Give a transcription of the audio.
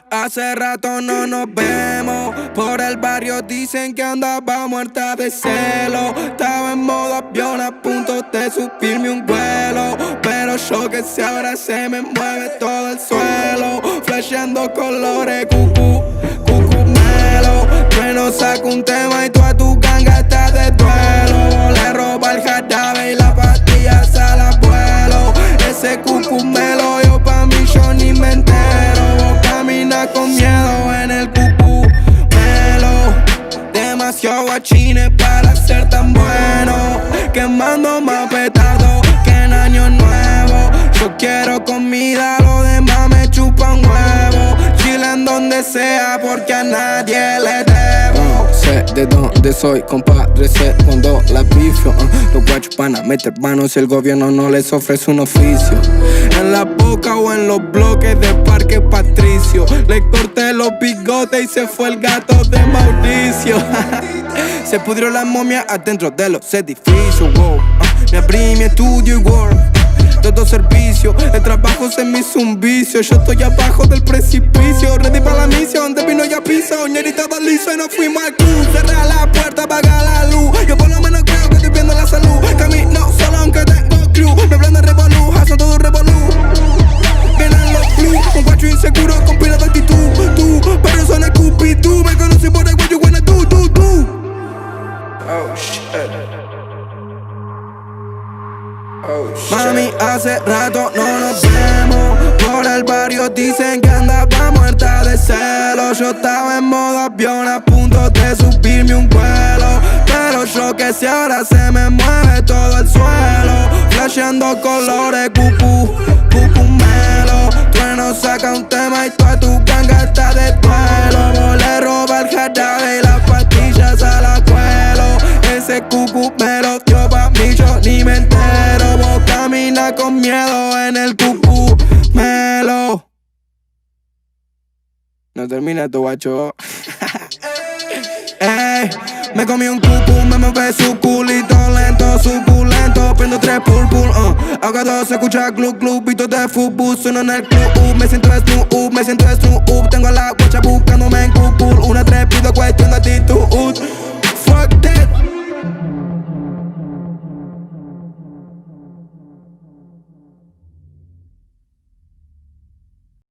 Hace rato no nos vemos. Por el barrio dicen que andaba muerta de celo. Estaba en modo avión a punto de subirme un vuelo, pero yo que sé ahora se me mueve todo el suelo. Flasheando colores, cucú, cucumelo. Trueno saco un tema y tú a tu ganga estás de duelo. Le roba el jarabe y las pastillas al abuelo. Ese cucumelo yo pa' mí yo ni me entero. Vos caminas con miedo en el cucumelo. Demasiado guachines para ser tan bueno. Quemando más petardo que en año nuevo. Yo quiero comida, lo demás me chupan huevo. Chilen donde sea porque a nadie le debo. Sé de dónde soy, compadre, sé cuando la pifio. Los guachos van a meter manos si el gobierno no les ofrece un oficio. En la boca o en los bloques de Parque Patricio. Le corté los bigotes y se fue el gato de Mauricio. Se pudrió la momia adentro de los edificios. Wow. Me abrí mi estudio y work. Todo servicio, el trabajo se me hizo un vicio. Yo estoy abajo del precipicio, ready para la misión. De vino ya piso, ñerita todo liso y nos fuimos al club. Cerra la puerta, apaga la luz. Yo por lo menos creo que estoy viendo la salud. Camino solo aunque tengo crew. Me blando revolú, hacen todo revolú. Vienen los blues, un guacho inseguro con pila de actitud. Tú, pero son el Scooby-Doo. Me conocí por el guacho buena tú. Oh shit. Mami, hace rato no nos vemos. Por el barrio dicen que andaba muerta de celo. Yo estaba en modo avión a punto de subirme un vuelo, pero yo que sé ahora se me mueve todo el suelo. Flasheando colores, cucú, cucumelo. Trueno saca un tema y toda tu ganga está de duelo. Le roba el jarabe y las pastillas al abuelo. Ese cucumelo dio pa' mí, yo ni me entero. Vos camina con miedo en el cucumelo. No termina tu guacho. Ey, me comí un cucú, me mueve su culito lento, suculento. Prendo 3 pulpul, hago 2, se escucha club, club, beats de fútbol, sueno en el club. Me siento snoop, me siento snoop. Tengo a la guacha buscándome en Google. Una